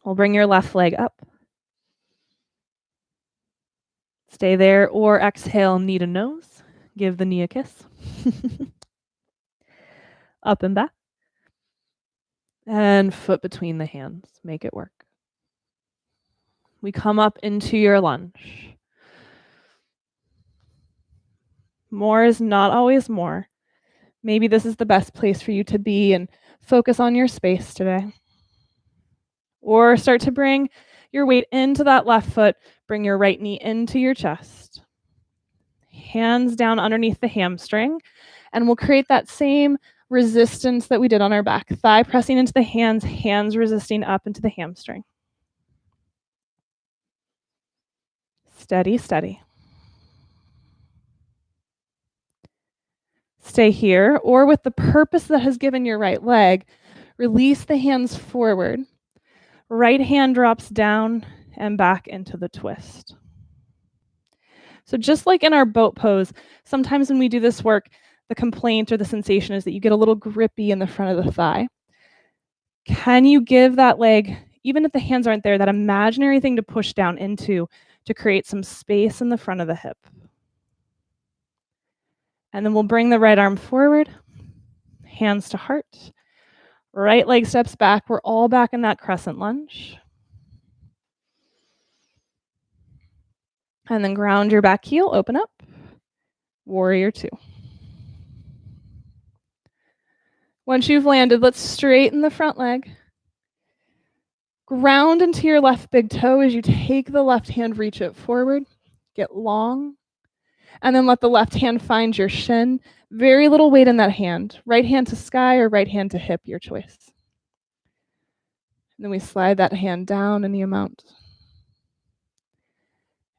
We'll bring your left leg up. Stay there or exhale, knee to nose. Give the knee a kiss. Up and back. And foot between the hands. Make it work. We come up into your lunge. More is not always more. Maybe this is the best place for you to be and focus on your space today. Or start to bring your weight into that left foot. Bring your right knee into your chest. Hands down underneath the hamstring. And we'll create that same resistance that we did on our back. Thigh pressing into the hands, hands resisting up into the hamstring. Steady, steady. Stay here, or with the purpose that has given your right leg, release the hands forward. Right hand drops down and back into the twist. So just like in our boat pose, sometimes when we do this work, the complaint or the sensation is that you get a little grippy in the front of the thigh. Can you give that leg, even if the hands aren't there, that imaginary thing to push down into to create some space in the front of the hip? And then we'll bring the right arm forward, hands to heart. Right leg steps back. We're all back in that crescent lunge. And then ground your back heel, open up. Warrior two. Once you've landed, let's straighten the front leg. Ground into your left big toe as you take the left hand, reach it forward. Get long. And then let the left hand find your shin. Very little weight in that hand. Right hand to sky or right hand to hip, your choice. And then we slide that hand down any amount.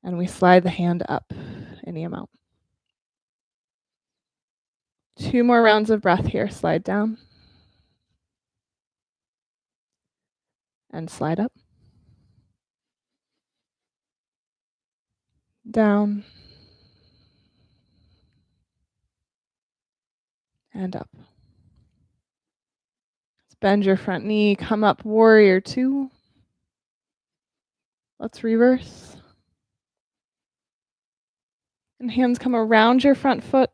And we slide the hand up any amount. 2 more rounds of breath here. Slide down. And slide up. Down. And up. Let's bend your front knee. Come up, warrior two. Let's reverse. And hands come around your front foot.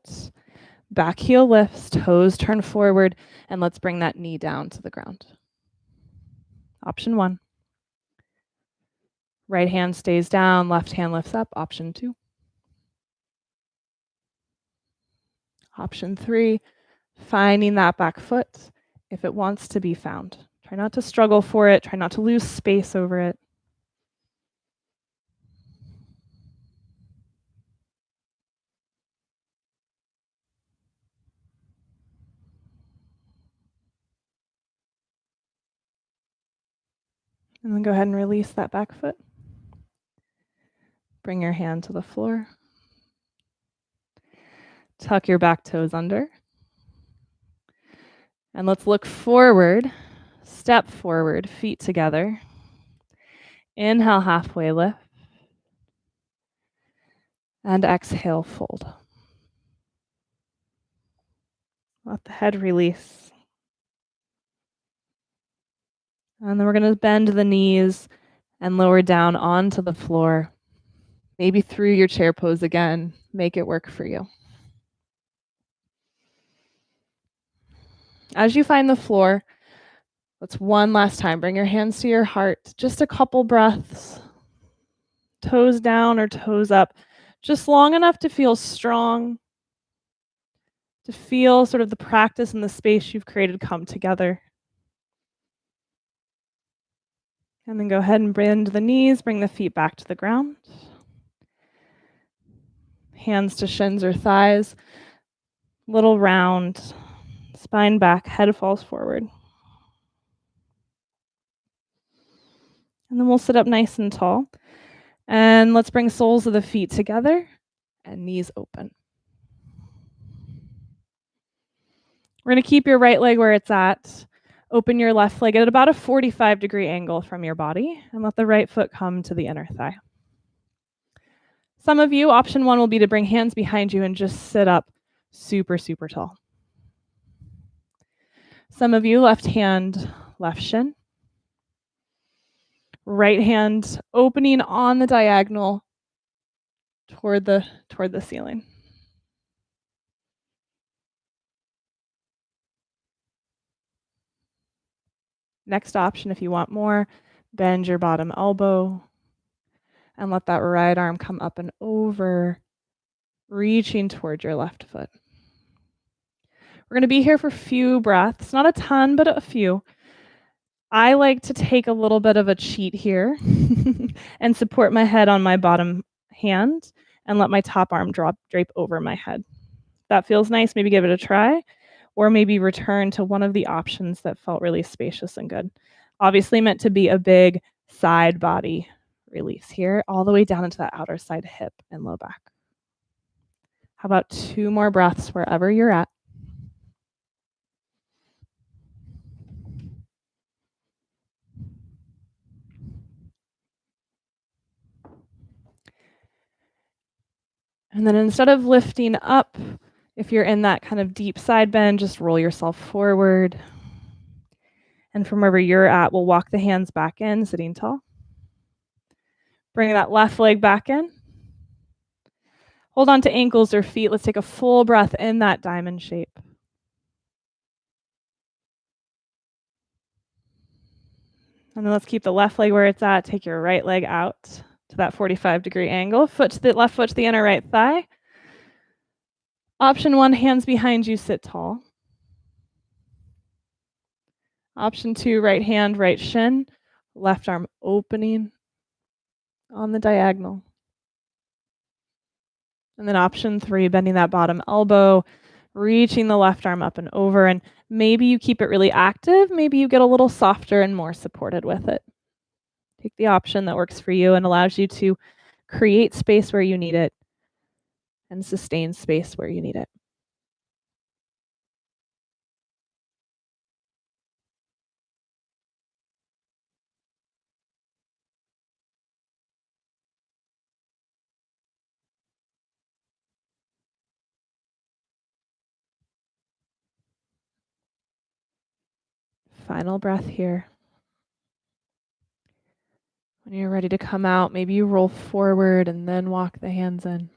Back heel lifts, toes turn forward, and let's bring that knee down to the ground. Option 1. Right hand stays down, left hand lifts up. Option 2. Option 3, finding that back foot if it wants to be found. Try not to struggle for it. Try not to lose space over it. And then go ahead and release that back foot. Bring your hand to the floor. Tuck your back toes under. And let's look forward. Step forward, feet together. Inhale, halfway lift. And exhale, fold. Let the head release. And then we're going to bend the knees and lower down onto the floor. Maybe through your chair pose again. Make it work for you. As you find the floor, let's one last time. Bring your hands to your heart. Just a couple breaths. Toes down or toes up. Just long enough to feel strong, to feel sort of the practice and the space you've created come together. And then go ahead and bend the knees, bring the feet back to the ground. Hands to shins or thighs. Little round, spine back, head falls forward. And then we'll sit up nice and tall. And let's bring soles of the feet together and knees open. We're going to keep your right leg where it's at. Open your left leg at about a 45-degree angle from your body and let the right foot come to the inner thigh. Some of you, option one will be to bring hands behind you and just sit up super, super tall. Some of you, left hand, left shin. Right hand opening on the diagonal toward the ceiling. Next option, if you want more, bend your bottom elbow and let that right arm come up and over, reaching toward your left foot. We're going to be here for a few breaths, not a ton, but a few. I like to take a little bit of a cheat here and support my head on my bottom hand and let my top arm drape over my head. That feels nice. Maybe give it a try, or maybe return to one of the options that felt really spacious and good. Obviously meant to be a big side body release here, all the way down into that outer side hip and low back. How about 2 more breaths wherever you're at? And then instead of lifting up, if you're in that kind of deep side bend, just roll yourself forward. And from wherever you're at, we'll walk the hands back in, sitting tall. Bring that left leg back in. Hold on to ankles or feet. Let's take a full breath in that diamond shape. And then let's keep the left leg where it's at. Take your right leg out to that 45-degree angle. Left foot to the inner right thigh. Option 1, hands behind you, sit tall. Option 2, right hand, right shin. Left arm opening on the diagonal. And then option 3, bending that bottom elbow, reaching the left arm up and over. And maybe you keep it really active. Maybe you get a little softer and more supported with it. Take the option that works for you and allows you to create space where you need it and sustain space where you need it. Final breath here. When you're ready to come out, maybe you roll forward and then walk the hands in.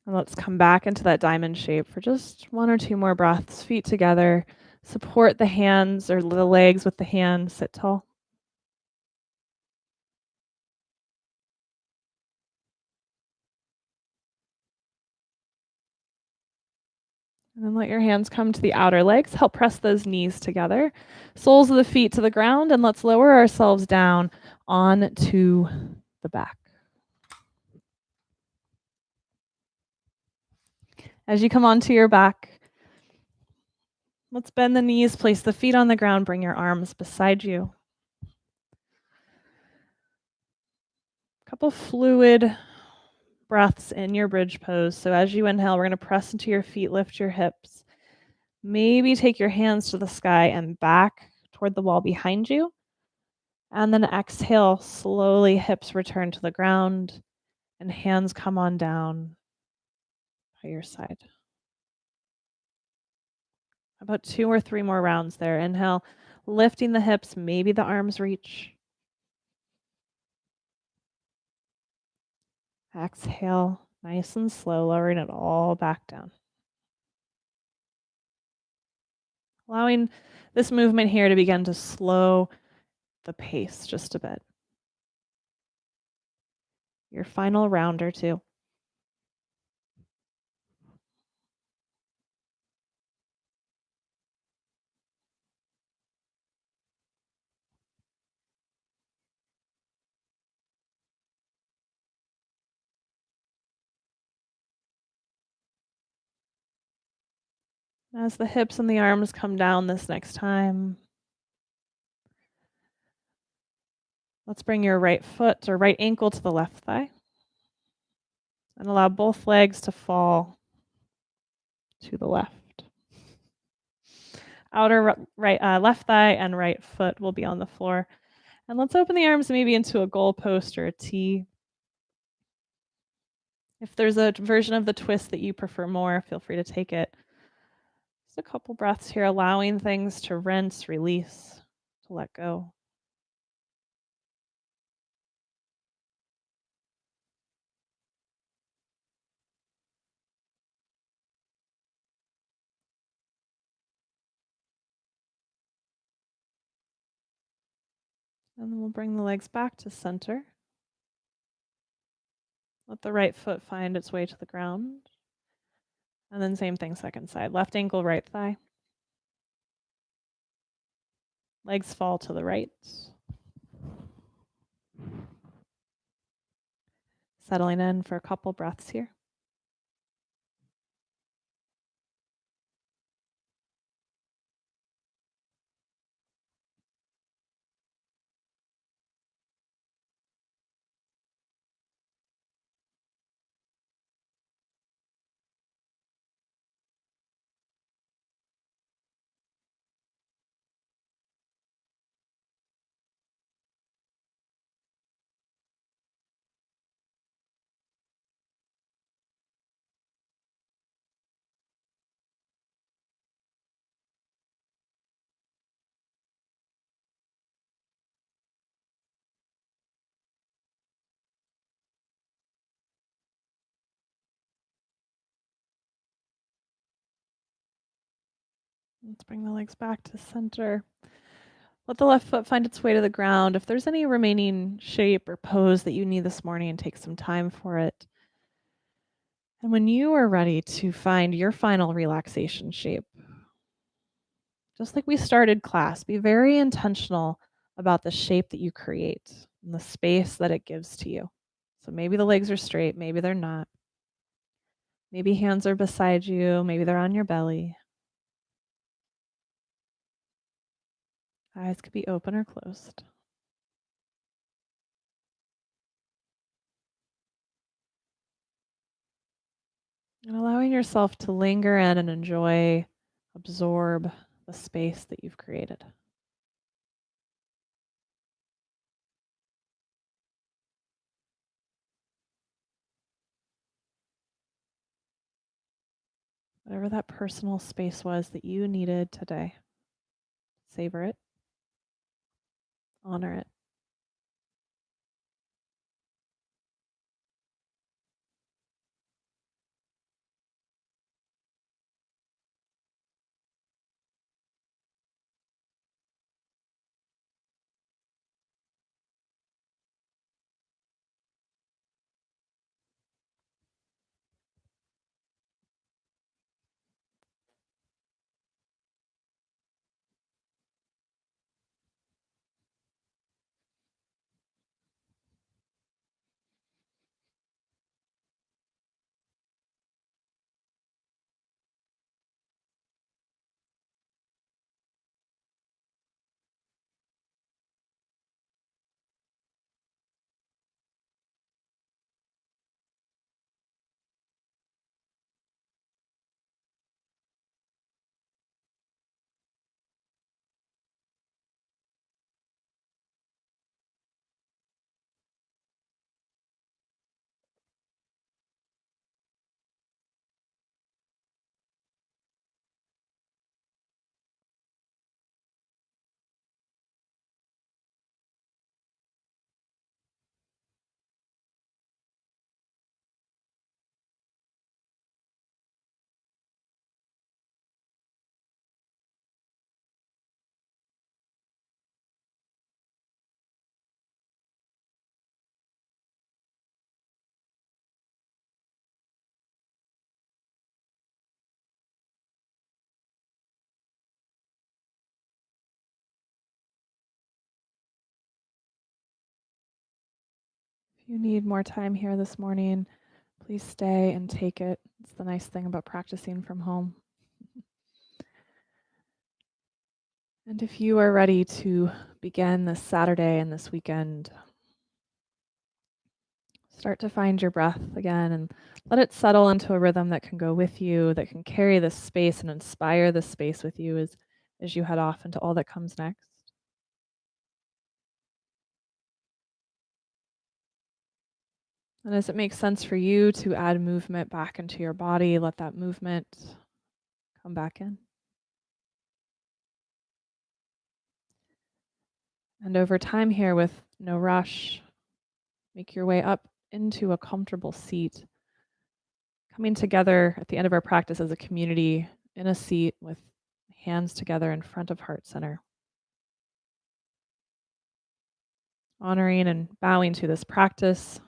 And let's come back into that diamond shape for just 1 or 2 more breaths. Feet together. Support the hands or the legs with the hands. Sit tall. And then let your hands come to the outer legs. Help press those knees together. Soles of the feet to the ground, and let's lower ourselves down onto the back. As you come onto your back, let's bend the knees, place the feet on the ground, bring your arms beside you. A couple fluid breaths in your bridge pose. So as you inhale, we're going to press into your feet, lift your hips. Maybe take your hands to the sky and back toward the wall behind you. And then exhale, slowly hips return to the ground and hands come on down by your side. About 2 or 3 more rounds there. Inhale, lifting the hips, maybe the arms reach. Exhale, nice and slow, lowering it all back down. Allowing this movement here to begin to slow the pace just a bit. Your final round or two. As the hips and the arms come down this next time, let's bring your right foot or right ankle to the left thigh and allow both legs to fall to the left. Outer left thigh and right foot will be on the floor. And let's open the arms maybe into a goalpost or a T. If there's a version of the twist that you prefer more, feel free to take it. Just a couple breaths here, allowing things to rinse, release, to let go. And then we'll bring the legs back to center. Let the right foot find its way to the ground. And then same thing, second side. Left ankle, right thigh. Legs fall to the right. Settling in for a couple breaths here. Let's bring the legs back to center. Let the left foot find its way to the ground. If there's any remaining shape or pose that you need this morning, take some time for it. And when you are ready to find your final relaxation shape, just like we started class, be very intentional about the shape that you create and the space that it gives to you. So maybe the legs are straight, maybe they're not. Maybe hands are beside you, maybe they're on your belly. Eyes could be open or closed. And allowing yourself to linger in and enjoy, absorb the space that you've created. Whatever that personal space was that you needed today, savor it, honor it. If you need more time here this morning, please stay and take it. It's the nice thing about practicing from home. And if you are ready to begin this Saturday and this weekend, start to find your breath again and let it settle into a rhythm that can go with you, that can carry this space and inspire this space with you as you head off into all that comes next. And as it makes sense for you to add movement back into your body, let that movement come back in. And over time here, with no rush, make your way up into a comfortable seat, coming together at the end of our practice as a community in a seat with hands together in front of heart center. Honoring and bowing to this practice,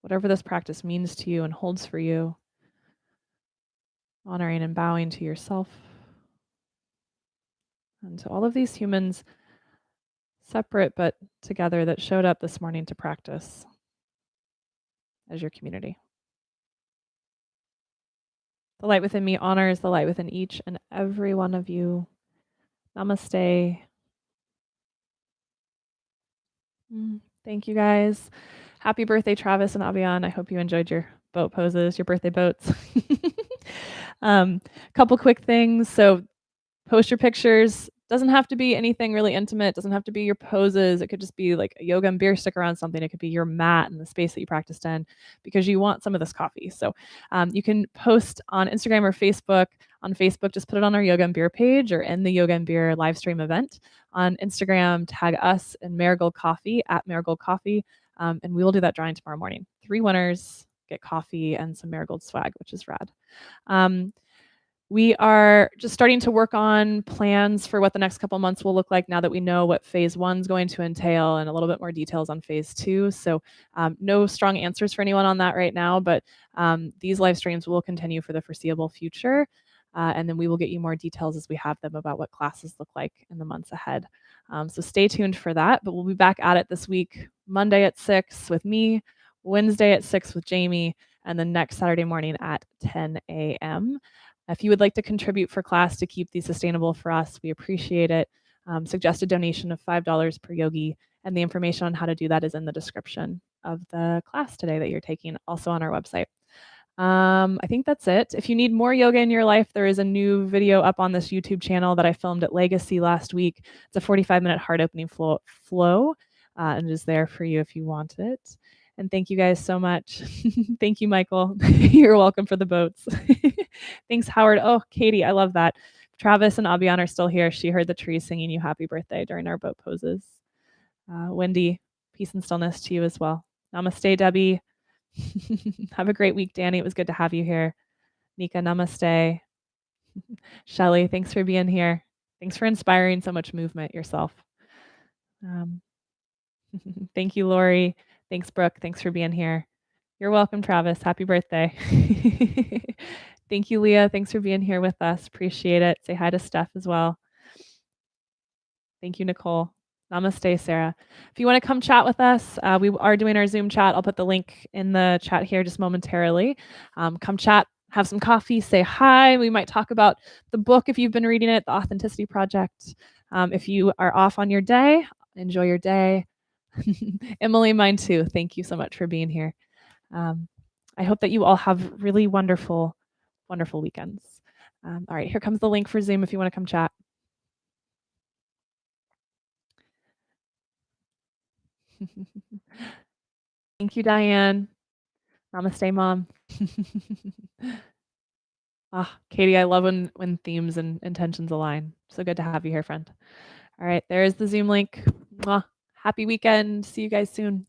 whatever this practice means to you and holds for you. Honoring and bowing to yourself and to all of these humans, separate but together, that showed up this morning to practice as your community. The light within me honors the light within each and every one of you. Namaste. Thank you guys. Happy birthday, Travis and Avian. I hope you enjoyed your boat poses, your birthday boats. Couple quick things. So post your pictures. Doesn't have to be anything really intimate. Doesn't have to be your poses. It could just be like a yoga and beer stick around something. It could be your mat and the space that you practiced in, because you want some of this coffee. So you can post on Instagram or Facebook. On Facebook, just put it on our yoga and beer page or in the yoga and beer live stream event. On Instagram, tag us in Marigold Coffee at Marigold Coffee, and we will do that drawing tomorrow morning. 3 winners get coffee and some Marigold swag, which is rad. We are just starting to work on plans for what the next couple months will look like now that we know what phase 1 is going to entail and a little bit more details on phase 2. So no strong answers for anyone on that right now, but these live streams will continue for the foreseeable future. And then we will get you more details as we have them about what classes look like in the months ahead. So stay tuned for that, but we'll be back at it this week, Monday at 6 with me, Wednesday at 6 with Jamie, and then next Saturday morning at 10 a.m. If you would like to contribute for class to keep these sustainable for us, we appreciate it. Suggested donation of $5 per yogi, and the information on how to do that is in the description of the class today that you're taking, also on our website. I think that's it. If you need more yoga in your life, there is a new video up on this YouTube channel that I filmed at Legacy last week. It's a 45-minute heart opening flow, and it is there for you if you want it. And thank you guys so much. Thank you, Michael. You're welcome for the boats. Thanks, Howard. Oh, Katie, I love that. Travis and Abian are still here. She heard the trees singing you happy birthday during our boat poses. Wendy, peace and stillness to you as well. Namaste, Debbie. Have a great week, Danny. It was good to have you here. Nika, namaste. Shelly, thanks for being here. Thanks for inspiring so much movement yourself. Thank you, Lori. Thanks, Brooke. Thanks for being here. You're welcome, Travis. Happy birthday. Thank you, Leah. Thanks for being here with us. Appreciate it. Say hi to Steph as well. Thank you, Nicole. Namaste, Sarah. If you want to come chat with us, we are doing our Zoom chat. I'll put the link in the chat here just momentarily. Come chat, have some coffee, say hi. We might talk about the book if you've been reading it, The Authenticity Project. If you are off on your day, enjoy your day. Emily, mine too. Thank you so much for being here. I hope that you all have really wonderful, wonderful weekends. All right, here comes the link for Zoom if you want to come chat. Thank you, Diane. Namaste, Mom. Katie, I love when themes and intentions align. So good to have you here, friend. All right, there is the Zoom link. Mwah. Happy weekend. See you guys soon.